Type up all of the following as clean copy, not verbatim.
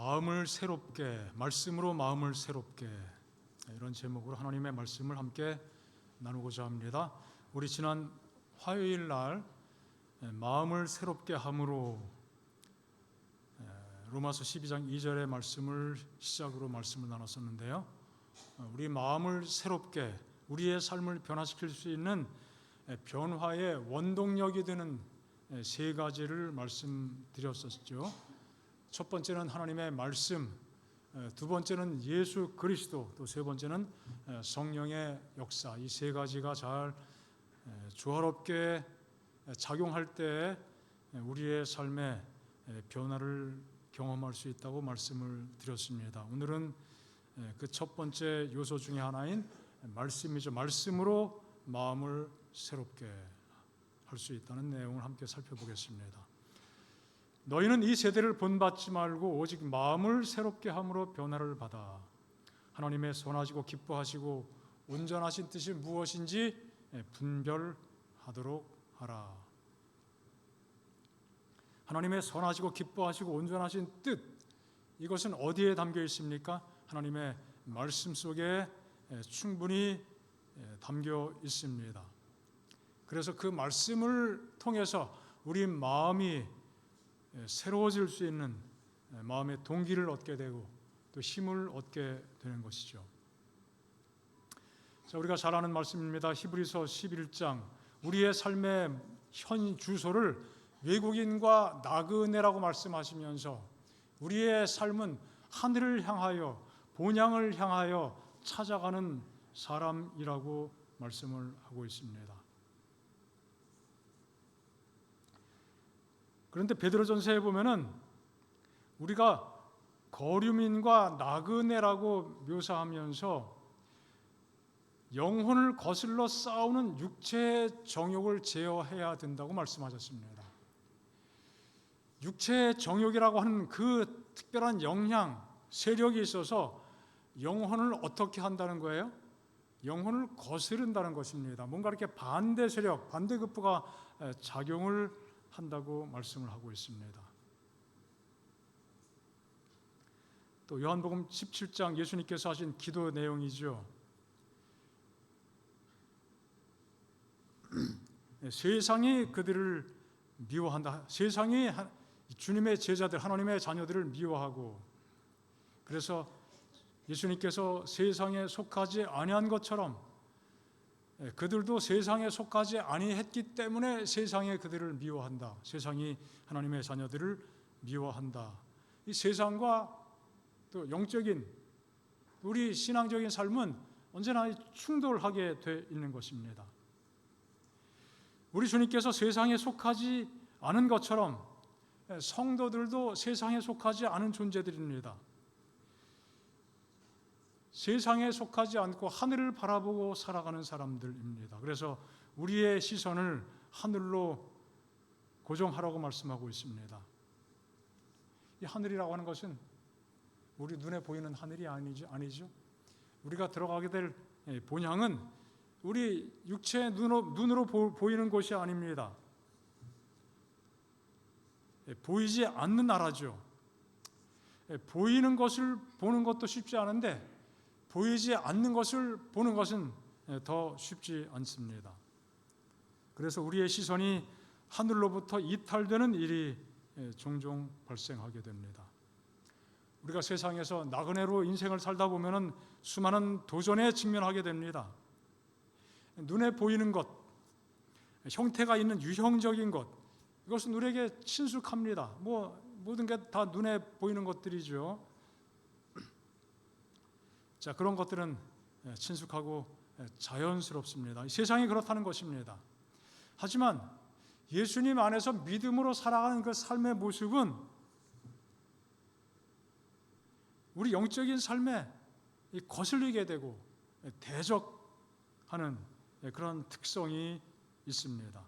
마음을 새롭게, 말씀으로 마음을 새롭게, 이런 제목으로 하나님의 말씀을 함께 나누고자 합니다. 우리 지난 화요일 날 마음을 새롭게 함으로 로마서 12장 2절의 말씀을 시작으로 말씀을 나눴었는데요. 우리 마음을 새롭게, 우리의 삶을 변화시킬 수 있는 변화의 원동력이 되는 세 가지를 말씀드렸었죠. 첫 번째는 하나님의 말씀, 두 번째는 예수 그리스도, 또 세 번째는 성령의 역사. 이 세 가지가 잘 조화롭게 작용할 때 우리의 삶에 변화를 경험할 수 있다고 말씀을 드렸습니다. 오늘은 그 첫 번째 요소 중에 하나인 말씀이죠. 말씀으로 마음을 새롭게 할 수 있다는 내용을 함께 살펴보겠습니다. 너희는 이 세대를 본받지 말고 오직 마음을 새롭게 함으로 변화를 받아 하나님의 선하시고 기뻐하시고 온전하신 뜻이 무엇인지 분별하도록 하라. 하나님의 선하시고 기뻐하시고 온전하신 뜻, 이것은 어디에 담겨 있습니까? 하나님의 말씀 속에 충분히 담겨 있습니다. 그래서 그 말씀을 통해서 우리 마음이 새로워질 수 있는 마음의 동기를 얻게 되고 또 힘을 얻게 되는 것이죠. 자, 우리가 잘 아는 말씀입니다. 히브리서 11장, 우리의 삶의 현 주소를 외국인과 나그네라고 말씀하시면서 우리의 삶은 하늘을 향하여, 본향을 향하여 찾아가는 사람이라고 말씀을 하고 있습니다. 그런데 베드로전서에 보면은 우리가 거류민과 나그네라고 묘사하면서 영혼을 거슬러 싸우는 육체의 정욕을 제어해야 된다고 말씀하셨습니다. 육체의 정욕이라고 하는 그 특별한 영향, 세력이 있어서 영혼을 어떻게 한다는 거예요? 영혼을 거스른다는 것입니다. 뭔가 이렇게 반대 세력, 반대급부가 작용을 한다고 말씀을 하고 있습니다. 또 요한복음 17장 예수님께서 하신 기도 내용이죠. 세상이 그들을 미워한다. 세상이 주님의 제자들, 하나님의 자녀들을 미워하고, 그래서 예수님께서 세상에 속하지 아니한 것처럼 그들도 세상에 속하지 아니했기 때문에 세상이 그들을 미워한다. 세상이 하나님의 자녀들을 미워한다. 이 세상과 또 영적인, 우리 신앙적인 삶은 언제나 충돌하게 돼 있는 것입니다. 우리 주님께서 세상에 속하지 않은 것처럼 성도들도 세상에 속하지 않은 존재들입니다. 세상에 속하지 않고 하늘을 바라보고 살아가는 사람들입니다. 그래서 우리의 시선을 하늘로 고정하라고 말씀하고 있습니다. 이 하늘이라고 하는 것은 우리 눈에 보이는 하늘이 아니죠. 우리가 들어가게 될 본향은 우리 육체의 눈으로 보이는 곳이 아닙니다. 보이지 않는 나라죠. 보이는 것을 보는 것도 쉽지 않은데 보이지 않는 것을 보는 것은 더 쉽지 않습니다. 그래서 우리의 시선이 하늘로부터 이탈되는 일이 종종 발생하게 됩니다. 우리가 세상에서 나그네로 인생을 살다 보면은 수많은 도전에 직면하게 됩니다. 눈에 보이는 것, 형태가 있는 유형적인 것, 이것은 우리에게 친숙합니다. 모든 게 다 눈에 보이는 것들이죠. 자, 그런 것들은 친숙하고 자연스럽습니다. 세상이 그렇다는 것입니다. 하지만 예수님 안에서 믿음으로 살아가는 그 삶의 모습은 우리 영적인 삶에 거슬리게 되고 대적하는 그런 특성이 있습니다.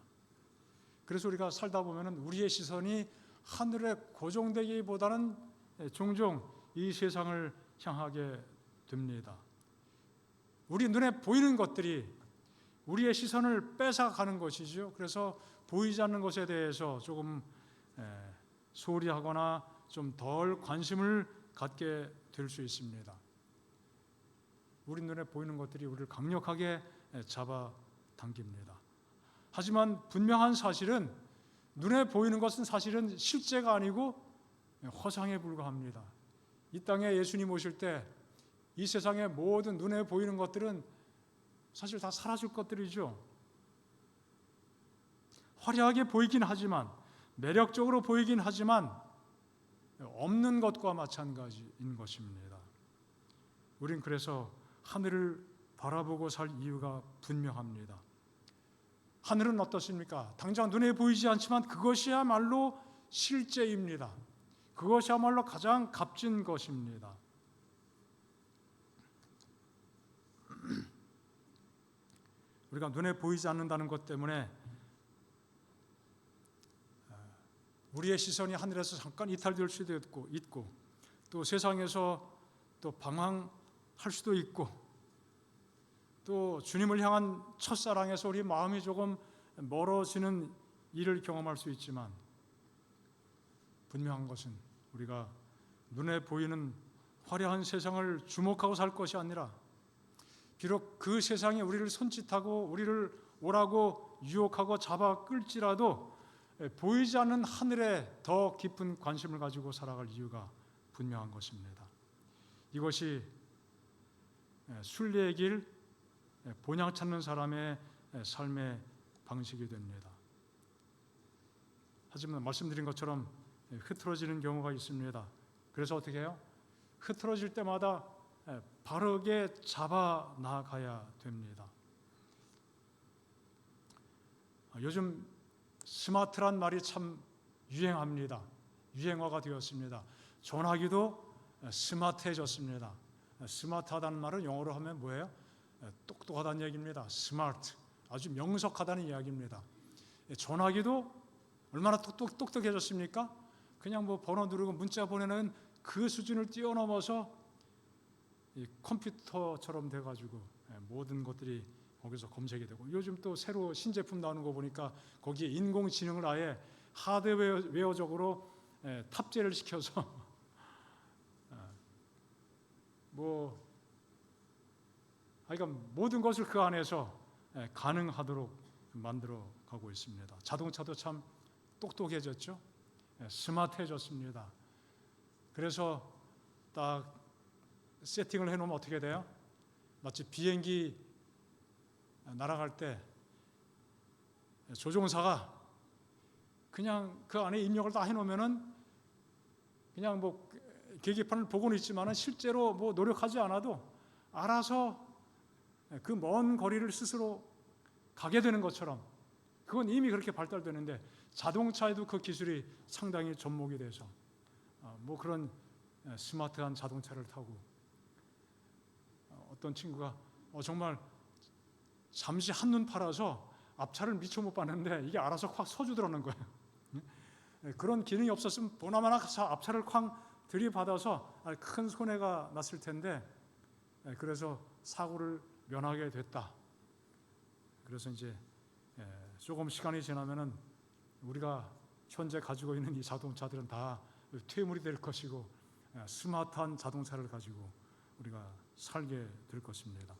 그래서 우리가 살다 보면 우리의 시선이 하늘에 고정되기보다는 종종 이 세상을 향하게 됩니다. 우리 눈에 보이는 것들이 우리의 시선을 뺏어가는 것이죠. 그래서 보이지 않는 것에 대해서 조금 소홀히 하거나 좀 덜 관심을 갖게 될 수 있습니다. 우리 눈에 보이는 것들이 우리를 강력하게 잡아당깁니다. 하지만 분명한 사실은 눈에 보이는 것은 사실은 실제가 아니고 허상에 불과합니다. 이 땅에 예수님 오실 때 이 세상의 모든 눈에 보이는 것들은 사실 다 사라질 것들이죠. 화려하게 보이긴 하지만, 매력적으로 보이긴 하지만 없는 것과 마찬가지인 것입니다. 우린 그래서 하늘을 바라보고 살 이유가 분명합니다. 하늘은 어떻습니까? 당장 눈에 보이지 않지만 그것이야말로 실제입니다. 그것이야말로 가장 값진 것입니다. 우리가 눈에 보이지 않는다는 것 때문에 우리의 시선이 하늘에서 잠깐 이탈될 수도 있고 또 세상에서 또 방황할 수도 있고 또 주님을 향한 첫사랑에서 우리 마음이 조금 멀어지는 일을 경험할 수 있지만 분명한 것은 우리가 눈에 보이는 화려한 세상을 주목하고 살 것이 아니라 비록 그 세상이 우리를 손짓하고 우리를 오라고 유혹하고 잡아 끌지라도 보이지 않는 하늘에 더 깊은 관심을 가지고 살아갈 이유가 분명한 것입니다. 이것이 순례의 길, 본향 찾는 사람의 삶의 방식이 됩니다. 하지만 말씀드린 것처럼 흐트러지는 경우가 있습니다. 그래서 어떻게 해요? 흐트러질 때마다 바르게 잡아 나가야 됩니다. 요즘 스마트란 말이 참 유행합니다. 유행어가 되었습니다. 전화기도 스마트해졌습니다. 스마트하다는 말은 영어로 하면 뭐예요? 똑똑하다는 얘기입니다. 스마트, 아주 명석하다는 이야기입니다. 전화기도 얼마나 똑똑해졌습니까? 그냥 뭐 번호 누르고 문자 보내는 그 수준을 뛰어넘어서 컴퓨터처럼 돼가지고 모든 것들이 거기서 검색이 되고 요즘 또 새로 신제품 나오는 거 보니까 거기에 인공지능을 아예 하드웨어적으로 탑재를 시켜서 그러니까 모든 것을 그 안에서 가능하도록 만들어 가고 있습니다. 자동차도 참 똑똑해졌죠. 스마트해졌습니다. 그래서 딱 세팅을 해놓으면 어떻게 돼요? 마치 비행기 날아갈 때 조종사가 그냥 그 안에 입력을 다 해놓으면은 그냥 뭐 계기판을 보고는 있지만은 실제로 뭐 노력하지 않아도 알아서 그 먼 거리를 스스로 가게 되는 것처럼 그건 이미 그렇게 발달되는데 자동차에도 그 기술이 상당히 접목이 돼서 뭐 그런 스마트한 자동차를 타고 어떤 친구가 정말 잠시 한눈 팔아서 앞차를 미처 못 봤는데 이게 알아서 확 서주더라는 거예요. 그런 기능이 없었으면 보나마나 앞차를 쾅 들이받아서 큰 손해가 났을 텐데 그래서 사고를 면하게 됐다. 그래서 이제 조금 시간이 지나면은 우리가 현재 가지고 있는 이 자동차들은 다 퇴물이 될 것이고 스마트한 자동차를 가지고 우리가 살게 될 것입니다.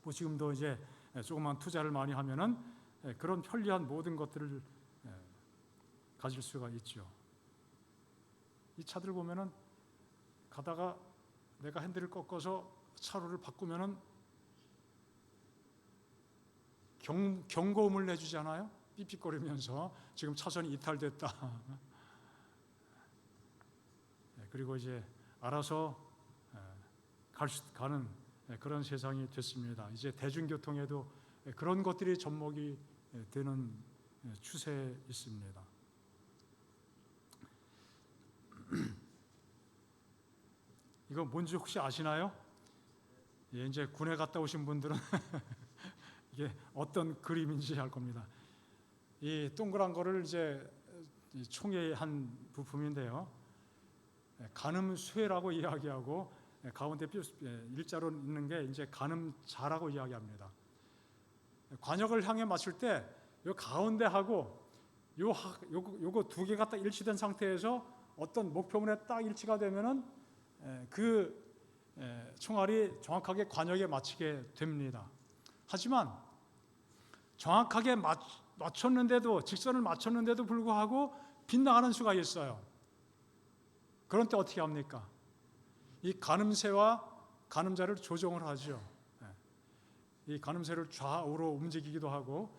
뭐 지금도 이제 조금만 투자를 많이 하면은 그런 편리한 모든 것들을 가질 수가 있죠. 이 차들 보면은 가다가 내가 핸들을 꺾어서 차로를 바꾸면은 경고음을 내주잖아요. 삐삐거리면서 지금 차선이 이탈됐다. 그리고 이제 알아서 가는 그런 세상이 됐습니다. 이제 대중교통에도 그런 것들이 접목이 되는 추세에 있습니다. 이거 뭔지 혹시 아시나요? 이제 군에 갔다 오신 분들은 이게 어떤 그림인지 알 겁니다. 이 동그란 거를 이제 총의 한 부품인데요. 간음쇠라고 이야기하고 가운데 일자로 있는 게 이제 간음자라고 이야기합니다. 관역을 향해 맞출 때 요 가운데하고 요거 두 개가 딱 일치된 상태에서 어떤 목표물에 딱 일치가 되면은 그 총알이 정확하게 관역에 맞추게 됩니다. 하지만 정확하게 맞췄는데도, 직선을 맞췄는데도 불구하고 빗나가는 수가 있어요. 그런 때 어떻게 합니까? 이 가늠쇠와 가늠자를 조정을 하죠. 이 가늠쇠를 좌우로 움직이기도 하고,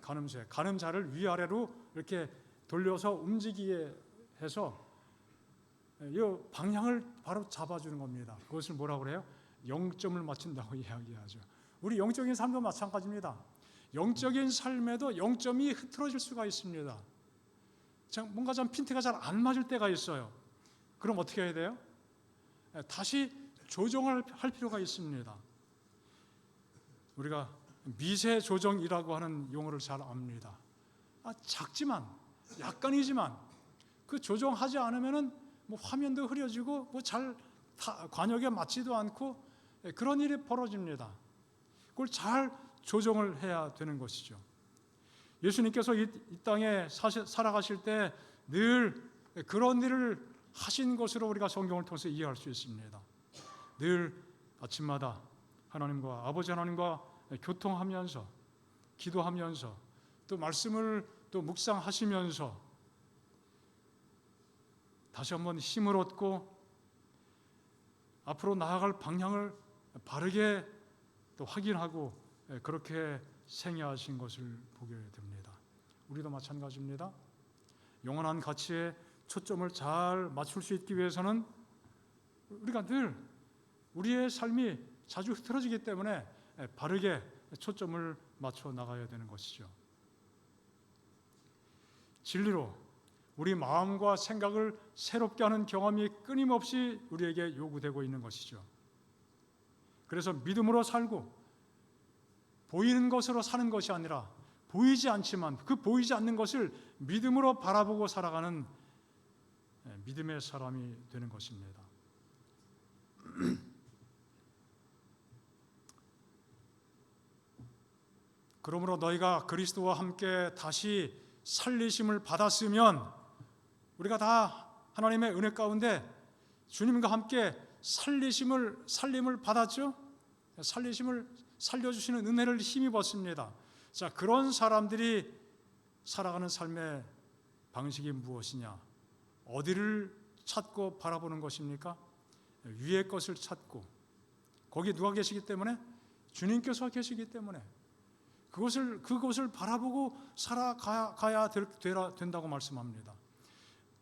가늠쇠, 가늠자를 위아래로 이렇게 돌려서 움직이게 해서 이 방향을 바로 잡아주는 겁니다. 그것을 뭐라고 그래요? 영점을 맞춘다고 이야기하죠. 우리 영적인 삶도 마찬가지입니다. 영적인 삶에도 영점이 흐트러질 수가 있습니다. 뭔가 좀 핀트가 잘 안 맞을 때가 있어요. 그럼 어떻게 해야 돼요? 다시 조정을 할 필요가 있습니다. 우리가 미세 조정이라고 하는 용어를 잘 압니다. 작지만, 약간이지만 그 조정하지 않으면은 뭐 화면도 흐려지고 뭐 잘 관역에 맞지도 않고 그런 일이 벌어집니다. 그걸 잘 조정을 해야 되는 것이죠. 예수님께서 이 땅에 살아가실 때 늘 그런 일을 하신 것으로 우리가 성경을 통해서 이해할 수 있습니다. 늘 아침마다 하나님과 아버지 하나님과 교통하면서 기도하면서 또 말씀을 또 묵상하시면서 다시 한번 힘을 얻고 앞으로 나아갈 방향을 바르게 또 확인하고 그렇게 생애하신 것을 보게 됩니다. 우리도 마찬가지입니다. 영원한 가치에 초점을 잘 맞출 수 있기 위해서는 우리가 늘 우리의 삶이 자주 흐트러지기 때문에 바르게 초점을 맞춰 나가야 되는 것이죠. 진리로 우리 마음과 생각을 새롭게 하는 경험이 끊임없이 우리에게 요구되고 있는 것이죠. 그래서 믿음으로 살고 보이는 것으로 사는 것이 아니라 보이지 않지만 그 보이지 않는 것을 믿음으로 바라보고 살아가는 믿음의 사람이 되는 것입니다. 그러므로 너희가 그리스도와 함께 다시 살리심을 받았으면, 우리가 다 하나님의 은혜 가운데 주님과 함께 살림을 받았죠. 살리심을 살려주시는 은혜를 힘입었습니다. 자, 그런 사람들이 살아가는 삶의 방식이 무엇이냐? 어디를 찾고 바라보는 것입니까? 위의 것을 찾고, 거기 누가 계시기 때문에? 주님께서 계시기 때문에 그곳을 바라보고 살아가야 된다고 말씀합니다.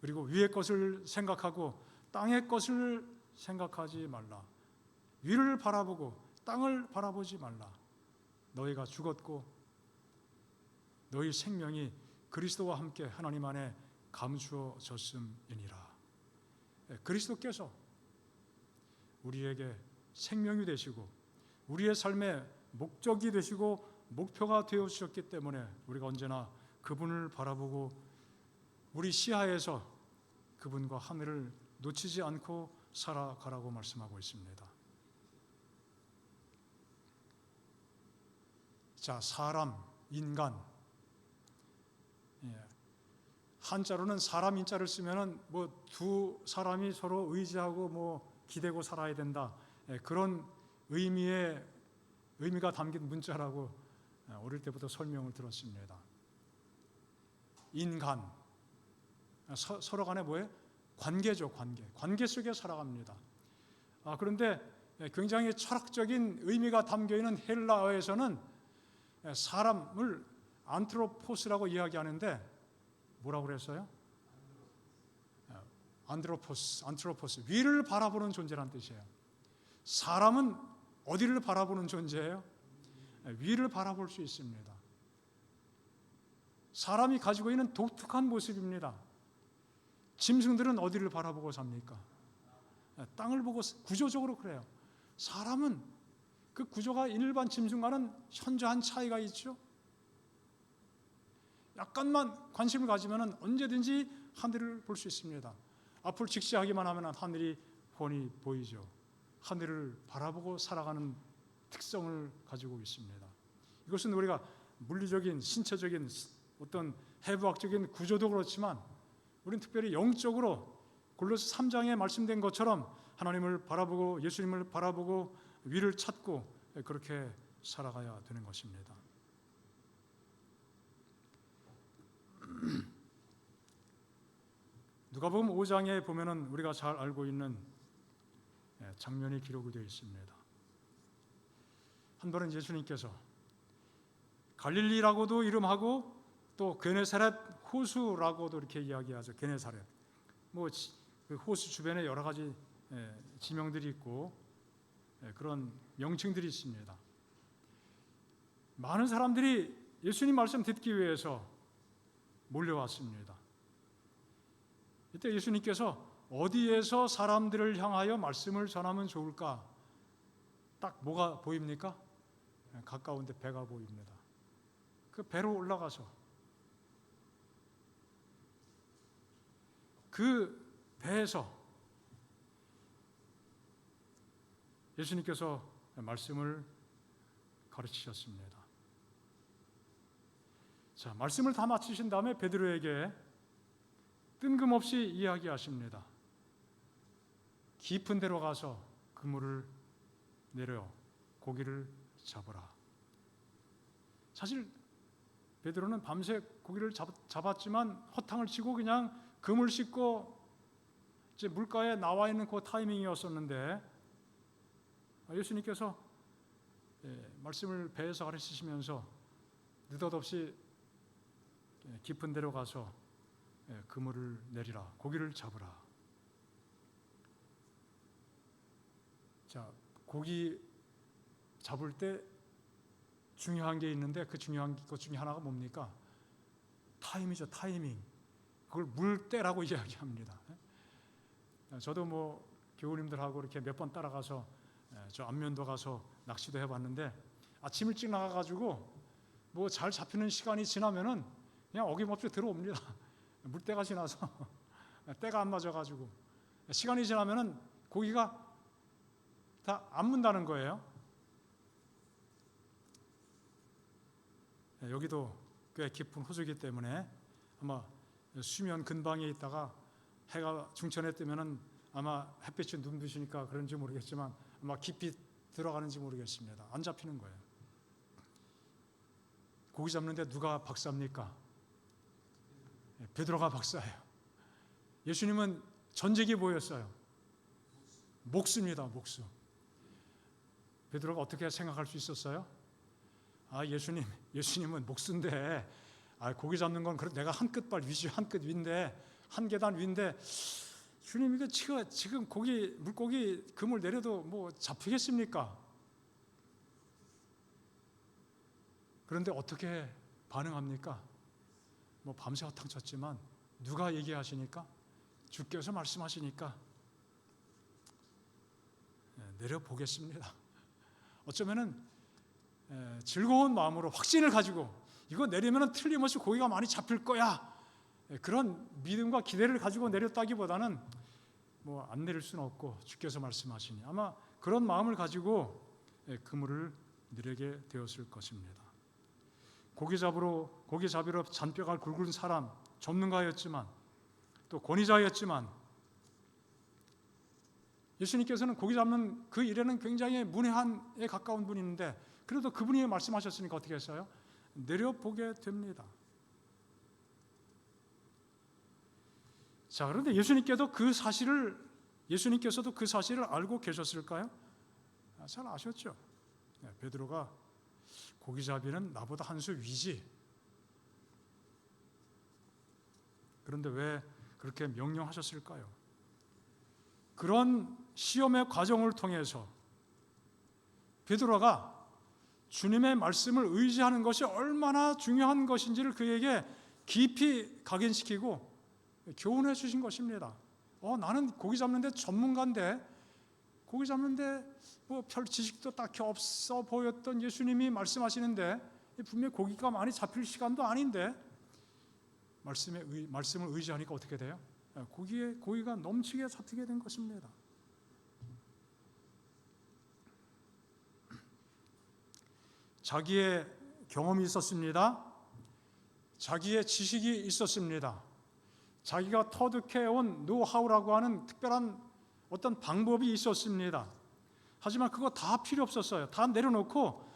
그리고 위의 것을 생각하고 땅의 것을 생각하지 말라. 위를 바라보고 땅을 바라보지 말라. 너희가 죽었고 너희 생명이 그리스도와 함께 하나님 안에 감추어졌음이니라. 그리스도께서 우리에게 생명이 되시고 우리의 삶의 목적이 되시고 목표가 되어주셨기 때문에 우리가 언제나 그분을 바라보고 우리 시야에서 그분과 하늘을 놓치지 않고 살아가라고 말씀하고 있습니다. 자, 사람, 인간. 한자로는 사람 인자를 쓰면은 뭐 두 사람이 서로 의지하고 뭐 기대고 살아야 된다. 그런 의미가 담긴 문자라고 어릴 때부터 설명을 들었습니다. 인간, 서로 간에 뭐예요? 관계죠, 관계 속에 살아갑니다. 그런데 굉장히 철학적인 의미가 담겨있는 헬라어에서는 사람을 안트로포스라고 이야기하는데 뭐라고 그랬어요? 안트로포스, 위를 바라보는 존재란 뜻이에요. 사람은 어디를 바라보는 존재예요? 위를 바라볼 수 있습니다. 사람이 가지고 있는 독특한 모습입니다. 짐승들은 어디를 바라보고 삽니까? 땅을 보고, 구조적으로 그래요. 사람은 그 구조가 일반 짐승과는 현저한 차이가 있죠. 약간만 관심을 가지면 언제든지 하늘을 볼 수 있습니다. 앞을 직시하기만 하면 하늘이 훤히 보이죠. 하늘을 바라보고 살아가는 특성을 가지고 있습니다. 이것은 우리가 물리적인, 신체적인 어떤 해부학적인 구조도 그렇지만 우리는 특별히 영적으로 골로새 3장에 말씀된 것처럼 하나님을 바라보고 예수님을 바라보고 위를 찾고 그렇게 살아가야 되는 것입니다. 누가복음 5장에 보면은 우리가 잘 알고 있는 장면이 기록이 되어 있습니다. 한 번은 예수님께서 갈릴리라고도 이름하고 또 게네사렛 호수라고도 이렇게 이야기하죠. 게네사렛. 그 호수 주변에 여러 가지 지명들이 있고 그런 명칭들이 있습니다. 많은 사람들이 예수님 말씀 듣기 위해서 몰려왔습니다. 이때 예수님께서 어디에서 사람들을 향하여 말씀을 전하면 좋을까? 딱 뭐가 보입니까? 가까운데 배가 보입니다. 그 배로 올라가서 그 배에서 예수님께서 말씀을 가르치셨습니다. 자, 말씀을 다 마치신 다음에 베드로에게 뜬금없이 이야기하십니다. 깊은 데로 가서 그물을 내려 고기를 잡으라. 사실 베드로는 밤새 고기를 잡았지만 허탕을 치고 그냥 그물 씻고 이제 물가에 나와 있는 그 타이밍이었었는데 예수님께서 말씀을 배에서 가르치시면서 느닷없이 깊은 데로 가서 그물을 내리라, 고기를 잡으라. 자, 고기 잡을 때 중요한 게 있는데 그 중요한 것 중에 하나가 뭡니까? 타임이죠, 타이밍. 그걸 물때라고 이야기합니다. 저도 교우님들하고 이렇게 몇 번 따라가서 저 안면도 가서 낚시도 해봤는데 아침 일찍 나가가지고 잘 잡히는 시간이 지나면은 그냥 어김없이 들어옵니다. 물때가 지나서 때가 안 맞아가지고 시간이 지나면은 고기가 다 안 문다는 거예요. 여기도 꽤 깊은 호수이기 때문에 아마 수면 근방에 있다가 해가 중천에 뜨면은 아마 햇빛이 눈부시니까 그런지 모르겠지만 아마 깊이 들어가는지 모르겠습니다. 안 잡히는 거예요. 고기 잡는데 누가 박사입니까? 베드로가 박사예요. 예수님은 전쟁이 뭐였어요? 목수입니다. 목수. 베드로가 어떻게 생각할 수 있었어요? 예수님은 목수인데 고기 잡는 건 내가 한 끝발 위지 한 끝 위인데 한 계단 위인데 주님 이거 지금 물고기 그물 내려도 잡히겠습니까? 그런데 어떻게 반응합니까? 밤새 허탕 쳤지만 누가 얘기하시니까? 주께서 말씀하시니까 내려보겠습니다. 어쩌면은 즐거운 마음으로 확신을 가지고 이거 내리면 틀림없이 고기가 많이 잡힐 거야, 그런 믿음과 기대를 가지고 내렸다기보다는 안 내릴 수는 없고 주께서 말씀하시니 아마 그런 마음을 가지고 그물을 내리게 되었을 것입니다. 고기 잡으러 잔뼈가 굵은 사람, 전문가였지만 또 권위자였지만 예수님께서는 고기 잡는 그 일에는 굉장히 문외한에 가까운 분인데 그래도 그분이 말씀하셨으니까 어떻게 했어요? 내려보게 됩니다. 자, 그런데 예수님께서도 그 사실을 알고 계셨을까요? 잘 아셨죠. 베드로가 고기잡이는 나보다 한 수 위지. 그런데 왜 그렇게 명령하셨을까요? 그런 시험의 과정을 통해서 베드로가 주님의 말씀을 의지하는 것이 얼마나 중요한 것인지를 그에게 깊이 각인시키고 교훈해 주신 것입니다. 나는 고기 잡는데 전문가인데 고기 잡는데 별 지식도 딱히 없어 보였던 예수님이 말씀하시는데 분명히 고기가 많이 잡힐 시간도 아닌데 말씀을 의지하니까 어떻게 돼요? 고기가 넘치게 잡히게 된 것입니다. 자기의 경험이 있었습니다. 자기의 지식이 있었습니다. 자기가 터득해온 노하우라고 하는 특별한 어떤 방법이 있었습니다. 하지만 그거 다 필요 없었어요. 다 내려놓고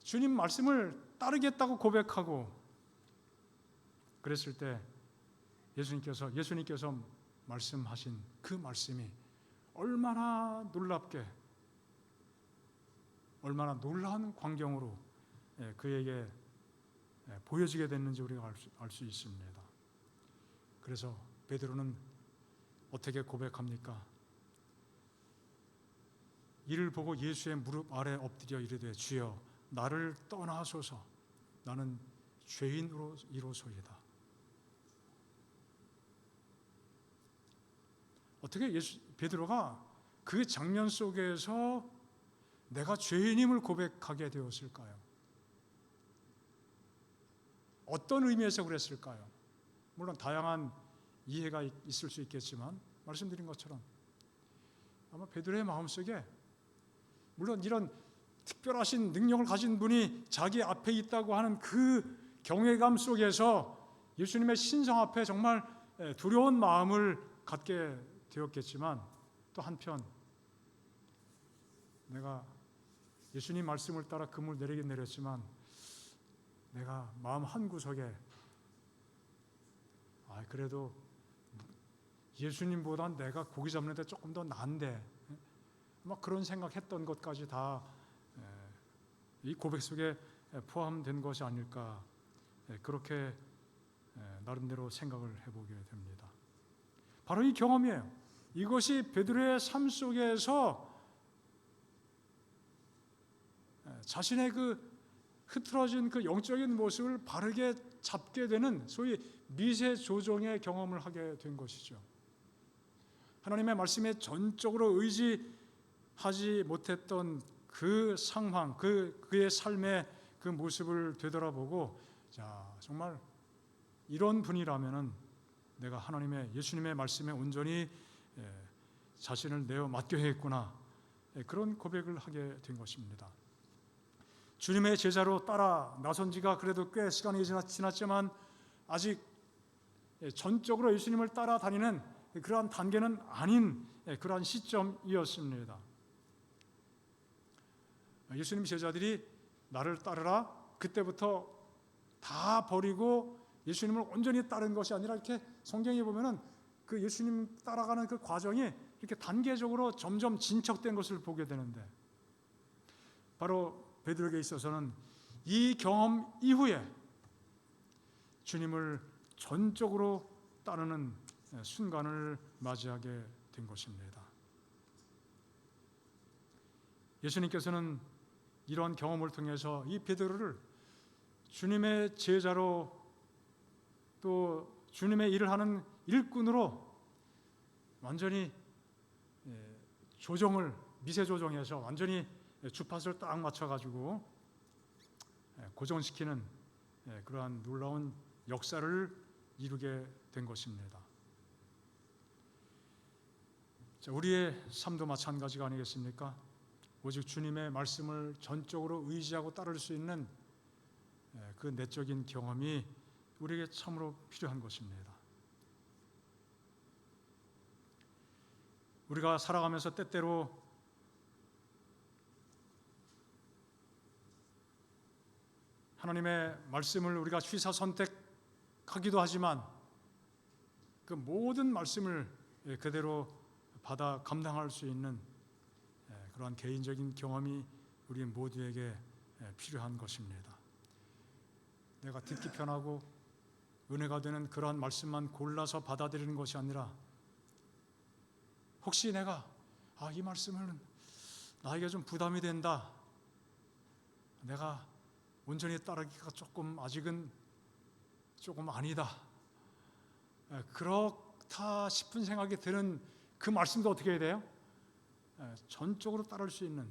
주님 말씀을 따르겠다고 고백하고 그랬을 때 예수님께서 말씀하신 그 말씀이 얼마나 놀랍게, 얼마나 놀라운 광경으로 그에게 보여지게 됐는지 우리가 알 수 있습니다. 그래서 베드로는 어떻게 고백합니까? 이를 보고 예수의 무릎 아래 엎드려 이르되 주여 나를 떠나소서 나는 죄인으로소이다. 어떻게 베드로가 그 장면 속에서 내가 죄인임을 고백하게 되었을까요? 어떤 의미에서 그랬을까요? 물론 다양한 이해가 있을 수 있겠지만 말씀드린 것처럼 아마 베드로의 마음속에 물론 이런 특별하신 능력을 가진 분이 자기 앞에 있다고 하는 그 경외감 속에서 예수님의 신성 앞에 정말 두려운 마음을 갖게 되었겠지만 또 한편 내가 예수님 말씀을 따라 금을 내리긴 내렸지만 내가 마음 한구석에 그래도 예수님보다 내가 고기 잡는 데 조금 더 나은데 막 그런 생각했던 것까지 다 이 고백 속에 포함된 것이 아닐까 그렇게 나름대로 생각을 해보게 됩니다. 바로 이 경험이에요. 이것이 베드로의 삶 속에서 자신의 그 흐트러진 그 영적인 모습을 바르게 잡게 되는 소위 미세 조정의 경험을 하게 된 것이죠. 하나님의 말씀에 전적으로 의지하지 못했던 그 상황, 그의 삶의 그 모습을 되돌아보고 자, 정말 이런 분이라면은 내가 예수님의 말씀에 온전히 자신을 내어 맡겨야겠구나 그런 고백을 하게 된 것입니다. 주님의 제자로 따라 나선 지가 그래도 꽤 시간이 지났지만 아직 전적으로 예수님을 따라다니는 그러한 단계는 아닌 그러한 시점이었습니다. 예수님 제자들이 나를 따르라 그때부터 다 버리고 예수님을 온전히 따른 것이 아니라 이렇게 성경에 보면은 그 예수님 따라가는 그 과정이 이렇게 단계적으로 점점 진척된 것을 보게 되는데 바로 베드로에게 있어서는 이 경험 이후에 주님을 전적으로 따르는 순간을 맞이하게 된 것입니다. 예수님께서는 이러한 경험을 통해서 이 베드로를 주님의 제자로 또 주님의 일을 하는 일꾼으로 완전히 미세 조정해서 완전히 주파수를 딱 맞춰가지고 고정시키는 그러한 놀라운 역사를 이루게 된 것입니다. 자, 우리의 삶도 마찬가지가 아니겠습니까? 오직 주님의 말씀을 전적으로 의지하고 따를 수 있는 그 내적인 경험이 우리에게 참으로 필요한 것입니다. 우리가 살아가면서 때때로 하나님의 말씀을 우리가 취사 선택하기도 하지만 그 모든 말씀을 그대로 받아 감당할 수 있는 그러한 개인적인 경험이 우리 모두에게 필요한 것입니다. 내가 듣기 편하고 은혜가 되는 그러한 말씀만 골라서 받아들이는 것이 아니라 혹시 내가 이 말씀은 나에게 좀 부담이 된다. 내가 온전히 따르기가 아직은 조금 아니다. 그렇다 싶은 생각이 드는 그 말씀도 어떻게 해야 돼요? 전적으로 따를 수 있는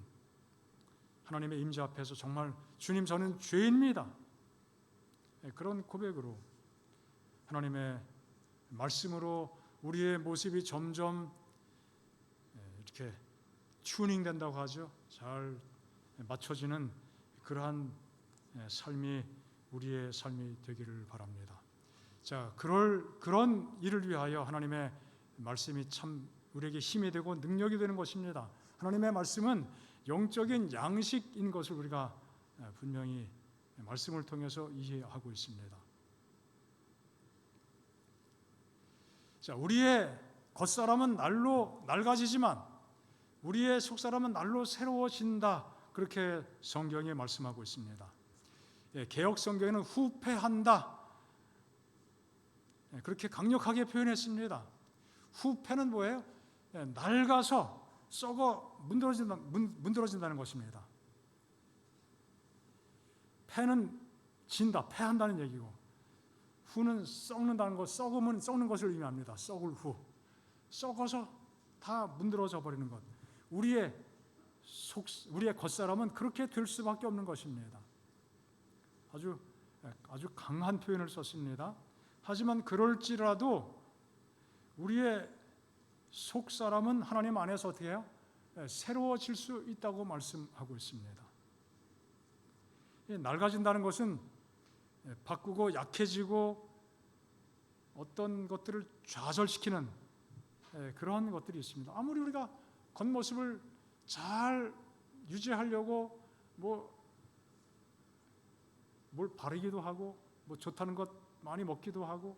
하나님의 임재 앞에서 정말 주님 저는 죄인입니다. 그런 고백으로 하나님의 말씀으로 우리의 모습이 점점 이렇게 튜닝된다고 하죠. 잘 맞춰지는 그러한 삶이 우리의 삶이 되기를 바랍니다. 자, 그런 일을 위하여 하나님의 말씀이 참 우리에게 힘이 되고 능력이 되는 것입니다. 하나님의 말씀은 영적인 양식인 것을 우리가 분명히 말씀을 통해서 이해하고 있습니다. 자, 우리의 겉사람은 날로 낡아지지만 우리의 속사람은 날로 새로워진다. 그렇게 성경에 말씀하고 있습니다. 개역 성경에는 후패한다. 그렇게 강력하게 표현했습니다. 후패는 뭐예요? 낡아서 썩어 문드러진다는 것입니다. 패는 진다, 패한다는 얘기고, 후는 썩는다는 것, 썩으면 썩는 것을 의미합니다. 썩을 후, 썩어서 다 문드러져 버리는 것. 우리의 겉사람은 그렇게 될 수밖에 없는 것입니다. 아주 강한 표현을 썼습니다. 하지만 그럴지라도 우리의 속사람은 하나님 안에서 어떻게 해요? 새로워질 수 있다고 말씀하고 있습니다. 낡아진다는 것은 바꾸고 약해지고 어떤 것들을 좌절시키는 그런 것들이 있습니다. 아무리 우리가 겉모습을 잘 유지하려고 뭘 바르기도 하고 좋다는 것 많이 먹기도 하고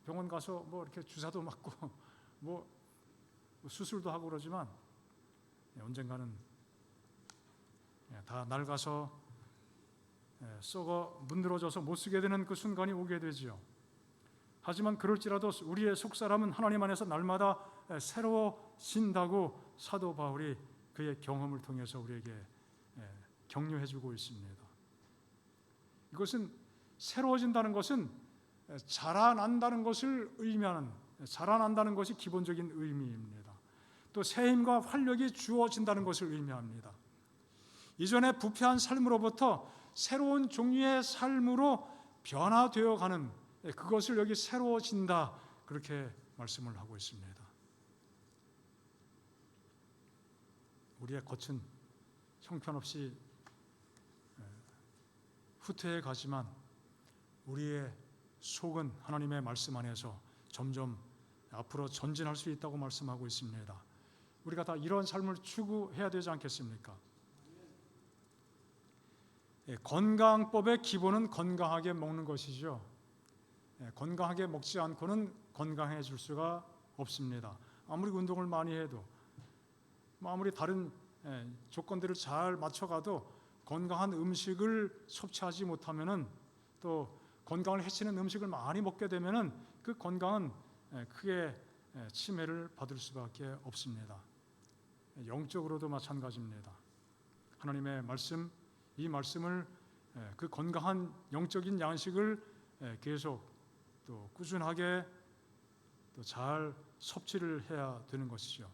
병원 가서 이렇게 주사도 맞고 수술도 하고 그러지만 언젠가는 다 낡아서 썩어 문드러져서 못 쓰게 되는 그 순간이 오게 되지요. 하지만 그럴지라도 우리의 속사람은 하나님 안에서 날마다 새로워진다고 사도 바울이 그의 경험을 통해서 우리에게 격려해주고 있습니다. 이것은 새로워진다는 것은 자라난다는 것을 의미하는, 자라난다는 것이 기본적인 의미입니다. 또 새 힘과 활력이 주어진다는 것을 의미합니다. 이전의 부패한 삶으로부터 새로운 종류의 삶으로 변화되어 가는 그것을 여기 새로워진다 그렇게 말씀을 하고 있습니다. 우리의 겉은 형편없이 후퇴해 가지만 우리의 속은 하나님의 말씀 안에서 점점 앞으로 전진할 수 있다고 말씀하고 있습니다. 우리가 다 이런 삶을 추구해야 되지 않겠습니까? 건강법의 기본은 건강하게 먹는 것이죠. 건강하게 먹지 않고는 건강해질 수가 없습니다. 아무리 운동을 많이 해도 아무리 다른 조건들을 잘 맞춰가도 건강한 음식을 섭취하지 못하면은 또 건강을 해치는 음식을 많이 먹게 되면은 그 건강은 크게 침해를 받을 수밖에 없습니다. 영적으로도 마찬가지입니다. 하나님의 말씀, 이 말씀을 그 건강한 영적인 양식을 계속 또 꾸준하게 또 잘 섭취를 해야 되는 것이죠.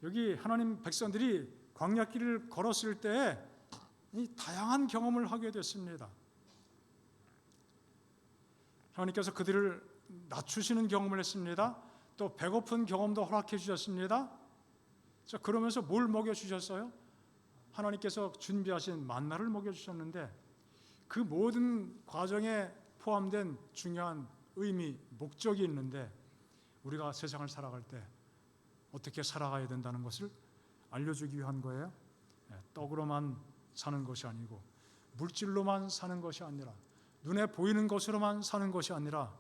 여기 하나님 백성들이 광야길을 걸었을 때 이 다양한 경험을 하게 됐습니다. 하나님께서 그들을 낮추시는 경험을 했습니다. 또 배고픈 경험도 허락해 주셨습니다. 자, 그러면서 뭘 먹여 주셨어요? 하나님께서 준비하신 만나를 먹여 주셨는데 그 모든 과정에 포함된 중요한 의미, 목적이 있는데 우리가 세상을 살아갈 때 어떻게 살아가야 된다는 것을 알려주기 위한 거예요. 떡으로만 사는 것이 아니고 물질로만 사는 것이 아니라 눈에 보이는 것으로만 사는 것이 아니라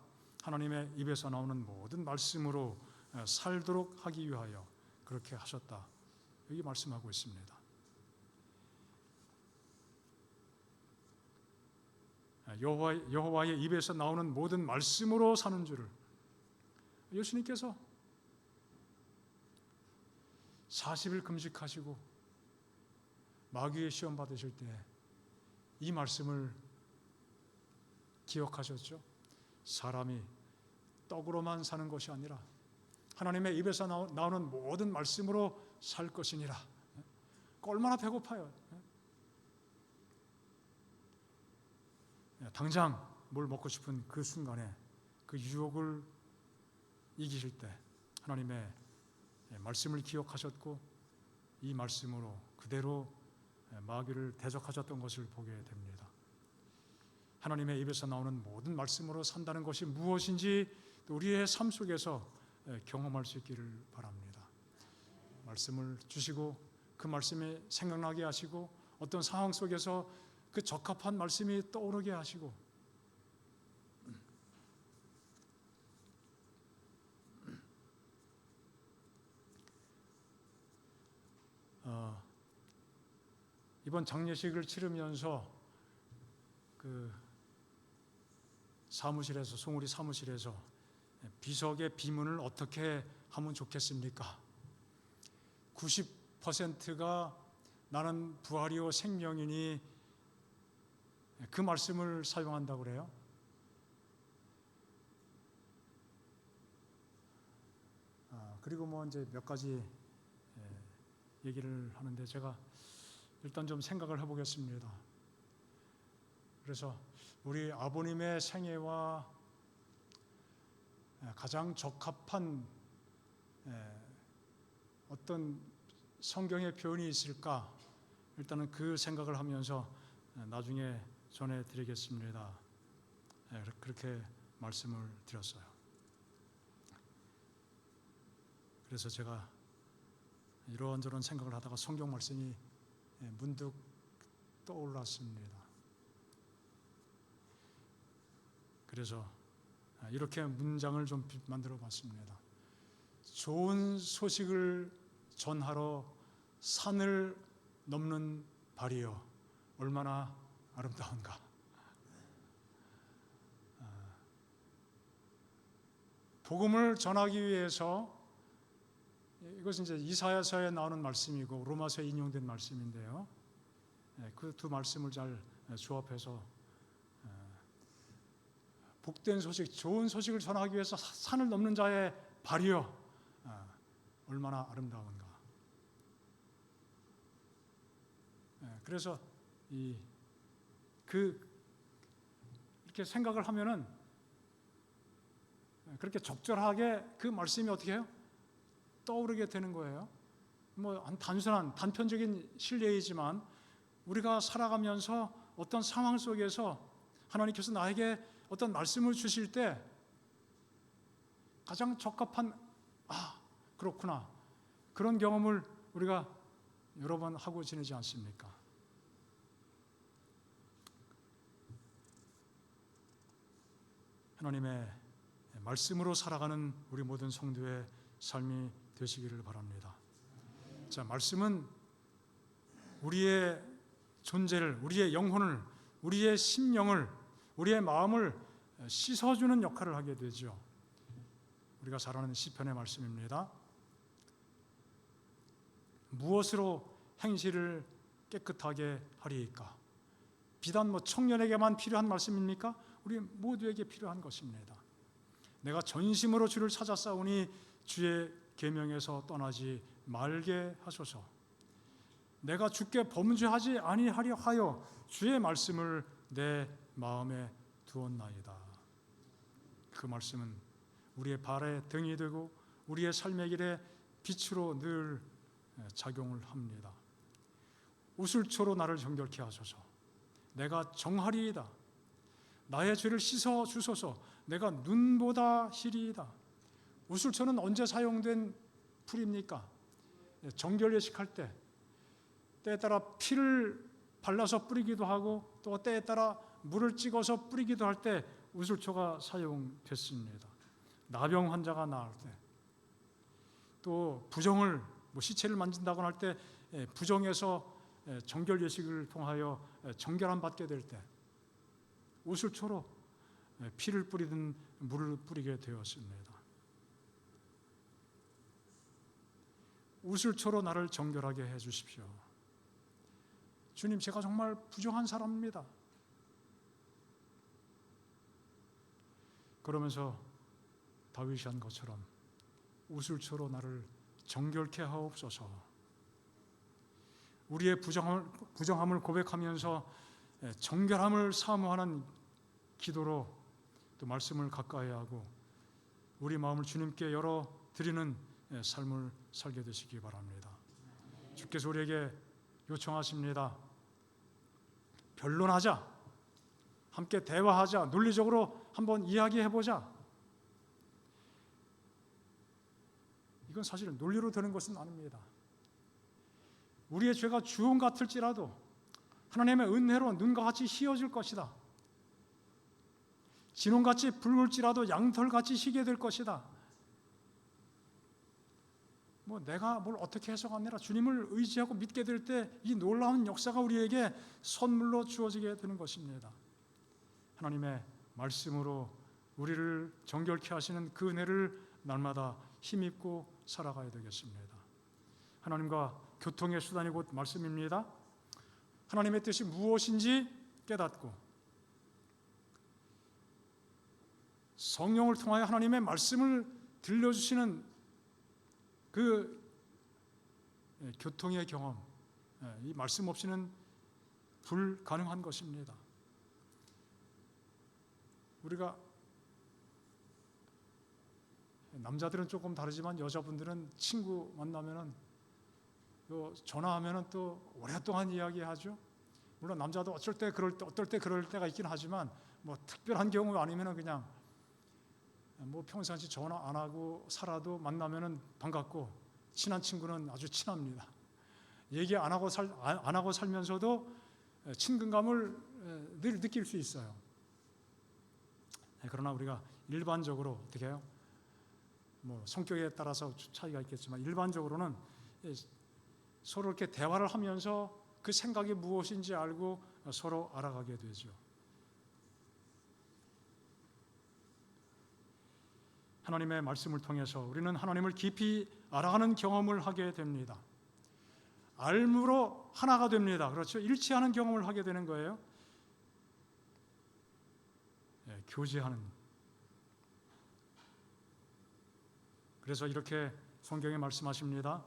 하나님의 입에서 나오는 모든 말씀으로 살도록 하기 위하여 그렇게 하셨다. 여기 말씀하고 있습니다. 여호와의 입에서 나오는 모든 말씀으로 사는 줄을 예수님께서 40일 금식하시고 마귀의 시험 받으실 때 이 말씀을 기억하셨죠. 사람이 떡으로만 사는 것이 아니라 하나님의 입에서 나오는 모든 말씀으로 살 것이니라. 얼마나 배고파요. 당장 뭘 먹고 싶은 그 순간에 그 유혹을 이기실 때 하나님의 말씀을 기억하셨고 이 말씀으로 그대로 마귀를 대적하셨던 것을 보게 됩니다. 하나님의 입에서 나오는 모든 말씀으로 산다는 것이 무엇인지 또 우리의 삶 속에서 경험할 수 있기를 바랍니다. 말씀을 주시고 그 말씀이 생각나게 하시고 어떤 상황 속에서 그 적합한 말씀이 떠오르게 하시고 이번 장례식을 치르면서 그 사무실에서 송우리 사무실에서 비석의 비문을 어떻게 하면 좋겠습니까? 90%가 나는 부활이요 생명이니 그 말씀을 사용한다고 그래요. 그리고 뭐 이제 몇 가지 얘기를 하는데 제가 일단 좀 생각을 해보겠습니다. 그래서 우리 아버님의 생애와 가장 적합한 어떤 성경의 표현이 있을까? 일단은 그 생각을 하면서 나중에 전해드리겠습니다. 그렇게 말씀을 드렸어요. 그래서 제가 이런저런 생각을 하다가 성경 말씀이 문득 떠올랐습니다. 그래서 이렇게 문장을 좀 만들어 봤습니다. 좋은 소식을 전하러 산을 넘는 발이여 얼마나 아름다운가. 복음을 전하기 위해서 이것은 이제 이사야서에 나오는 말씀이고 로마서에 인용된 말씀인데요. 그 두 말씀을 잘 조합해서 복된 소식, 좋은 소식을 전하기 위해서 산을 넘는 자의 발이여 얼마나 아름다운가. 그래서 이렇게 생각을 하면은 그렇게 적절하게 그 말씀이 어떻게 해요? 떠오르게 되는 거예요. 뭐 단순한 단편적인 신뢰이지만 우리가 살아가면서 어떤 상황 속에서 하나님께서 나에게 어떤 말씀을 주실 때 가장 적합한 그렇구나 그런 경험을 우리가 여러 번 하고 지내지 않습니까? 하나님의 말씀으로 살아가는 우리 모든 성도의 삶이 되시기를 바랍니다. 자, 말씀은 우리의 존재를, 우리의 영혼을, 우리의 심령을, 우리의 마음을 씻어주는 역할을 하게 되죠. 우리가 잘 아는 시편의 말씀입니다. 무엇으로 행실을 깨끗하게 하리이까? 비단 청년에게만 필요한 말씀입니까? 우리 모두에게 필요한 것입니다. 내가 전심으로 주를 찾았사오니 주의 계명에서 떠나지 말게 하소서. 내가 주께 범죄하지 아니하려 하여 주의 말씀을 내 마음에 두었나이다. 그 말씀은 우리의 발의 등이 되고 우리의 삶의 길에 빛으로 늘 작용을 합니다. 우슬초로 나를 정결케 하소서. 내가 정하리이다. 나의 죄를 씻어 주소서. 내가 눈보다 희리이다. 우슬초는 언제 사용된 풀입니까? 정결 예식할 때, 때에 따라 피를 발라서 뿌리기도 하고 또 때에 따라 물을 찍어서 뿌리기도 할 때 우슬초가 사용됐습니다. 나병 환자가 나을 때, 또 부정을 시체를 만진다거나 할 때 부정에서 정결 예식을 통하여 정결함 받게 될 때 우슬초로 피를 뿌리든 물을 뿌리게 되었습니다. 우슬초로 나를 정결하게 해 주십시오. 주님, 제가 정말 부정한 사람입니다. 그러면서 다윗이 한 것처럼 우슬초로 나를 정결케 하옵소서. 우리의 부정함을 고백하면서 정결함을 사모하는 기도로 또 말씀을 가까이 하고 우리 마음을 주님께 열어 드리는 삶을 살게 되시기 바랍니다. 주께서 우리에게 요청하십니다. 변론하자. 함께 대화하자, 논리적으로 한번 이야기해보자. 이건 사실 논리로 되는 것은 아닙니다. 우리의 죄가 주홍 같을지라도 하나님의 은혜로 눈과 같이 희어질 것이다. 진홍같이 붉을지라도 양털같이 희게 될 것이다. 내가 뭘 어떻게 해서가 아니라 주님을 의지하고 믿게 될 때 이 놀라운 역사가 우리에게 선물로 주어지게 되는 것입니다. 하나님의 말씀으로 우리를 정결케 하시는 그 은혜를 날마다 힘입고 살아가야 되겠습니다. 하나님과 교통의 수단이 곧 말씀입니다. 하나님의 뜻이 무엇인지 깨닫고 성령을 통하여 하나님의 말씀을 들려주시는 그 교통의 경험, 이 말씀 없이는 불가능한 것입니다. 우리가 남자들은 조금 다르지만 여자분들은 친구 만나면은 또 전화하면은 또 오랫동안 이야기하죠. 물론 남자도 어쩔 때 그럴 때가 있긴 하지만 특별한 경우 아니면은 그냥 평상시 전화 안 하고 살아도 만나면은 반갑고 친한 친구는 아주 친합니다. 얘기 안 하고 살면서도 친근감을 늘 느낄 수 있어요. 그러나 우리가 일반적으로 어떻게 해요? 성격에 따라서 차이가 있겠지만 일반적으로는 서로 이렇게 대화를 하면서 그 생각이 무엇인지 알고 서로 알아가게 되죠. 하나님의 말씀을 통해서 우리는 하나님을 깊이 알아가는 경험을 하게 됩니다. 알므로 하나가 됩니다. 그렇죠? 일치하는 경험을 하게 되는 거예요. 교제하는. 그래서 이렇게 성경에 말씀하십니다.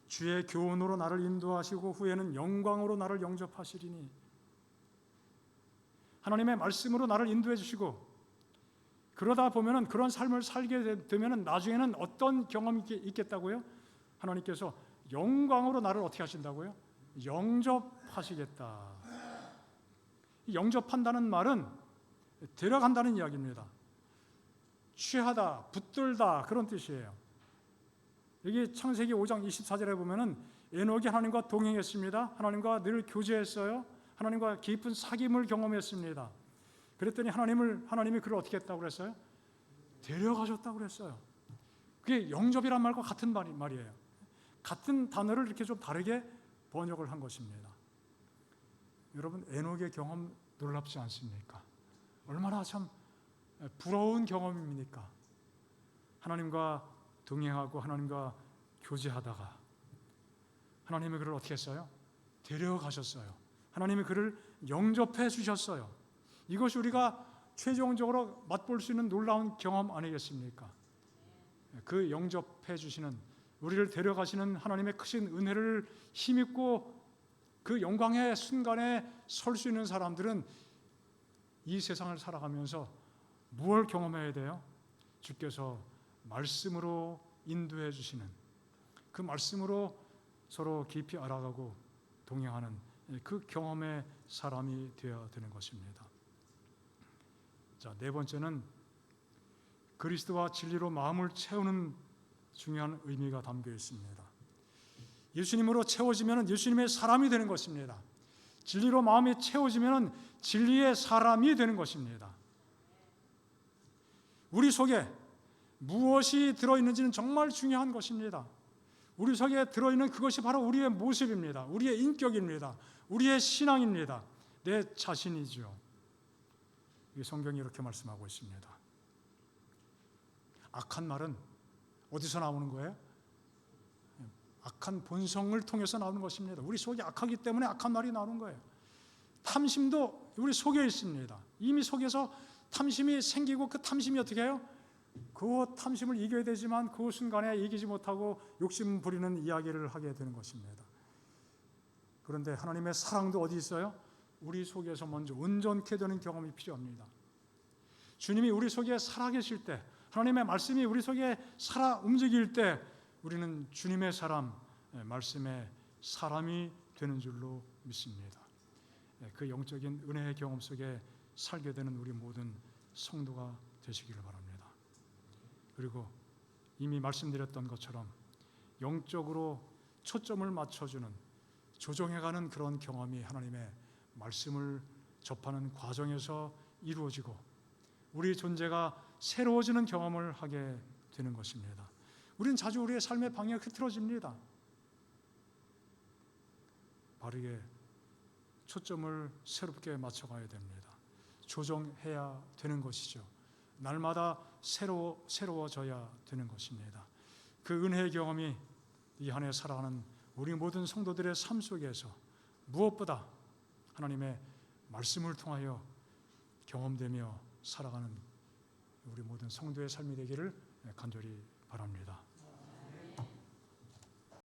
주의 교훈으로 나를 인도하시고 후에는 영광으로 나를 영접하시리니. 하나님의 말씀으로 나를 인도해 주시고 그러다 보면은 그런 삶을 살게 되면은 나중에는 어떤 경험이 있겠다고요? 하나님께서 영광으로 나를 어떻게 하신다고요? 영접하시겠다. 영접한다는 말은 데려간다는 이야기입니다. 취하다, 붙들다 그런 뜻이에요. 여기 창세기 5장 24절에 보면은 에녹이 하나님과 동행했습니다. 하나님과 늘 교제했어요. 하나님과 깊은 사귐을 경험했습니다. 그랬더니 하나님이 그를 어떻게 했다고 그랬어요? 데려가셨다고 그랬어요. 그게 영접이란 말과 같은 말이에요. 같은 단어를 이렇게 좀 다르게 번역을 한 것입니다. 여러분, 에녹의 경험 놀랍지 않습니까? 얼마나 참 부러운 경험입니까? 하나님과 동행하고 하나님과 교제하다가 하나님이 그를 어떻게 했어요? 데려가셨어요. 하나님이 그를 영접해 주셨어요. 이것이 우리가 최종적으로 맛볼 수 있는 놀라운 경험 아니겠습니까? 그 영접해 주시는, 우리를 데려가시는 하나님의 크신 은혜를 힘입고 그 영광의 순간에 설 수 있는 사람들은 이 세상을 살아가면서 무엇을 경험해야 돼요? 주께서 말씀으로 인도해 주시는, 그 말씀으로 서로 깊이 알아가고 동행하는 그 경험의 사람이 되어야 되는 것입니다. 자, 네 번째는 그리스도와 진리로 마음을 채우는 중요한 의미가 담겨 있습니다. 예수님으로 채워지면 예수님의 사람이 되는 것입니다. 진리로 마음이 채워지면 진리의 사람이 되는 것입니다. 우리 속에 무엇이 들어있는지는 정말 중요한 것입니다. 우리 속에 들어있는 그것이 바로 우리의 모습입니다. 우리의 인격입니다. 우리의 신앙입니다. 내 자신이죠. 이 성경이 이렇게 말씀하고 있습니다. 악한 말은 어디서 나오는 거예요? 악한 본성을 통해서 나오는 것입니다. 우리 속이 악하기 때문에 악한 말이 나오는 거예요. 탐심도 우리 속에 있습니다. 이미 속에서 탐심이 생기고 그 탐심이 어떻게 해요? 그 탐심을 이겨야 되지만 그 순간에 이기지 못하고 욕심 부리는 이야기를 하게 되는 것입니다. 그런데 하나님의 사랑도 어디 있어요? 우리 속에서 먼저 온전케 되는 경험이 필요합니다. 주님이 우리 속에 살아계실 때, 하나님의 말씀이 우리 속에 살아 움직일 때 우리는 주님의 사람, 말씀의 사람이 되는 줄로 믿습니다. 그 영적인 은혜의 경험 속에 살게 되는 우리 모든 성도가 되시기를 바랍니다. 그리고 이미 말씀드렸던 것처럼 영적으로 초점을 맞춰주는, 조정해가는 그런 경험이 하나님의 말씀을 접하는 과정에서 이루어지고 우리 존재가 새로워지는 경험을 하게 되는 것입니다. 우리는 자주 우리의 삶의 방향이 흐트러집니다. 바르게 초점을 새롭게 맞춰가야 됩니다. 조정해야 되는 것이죠. 날마다 새로워져야 되는 것입니다. 그 은혜의 경험이 이 한 해 살아가는 우리 모든 성도들의 삶 속에서 무엇보다 하나님의 말씀을 통하여 경험되며 살아가는 우리 모든 성도의 삶이 되기를 간절히 바랍니다.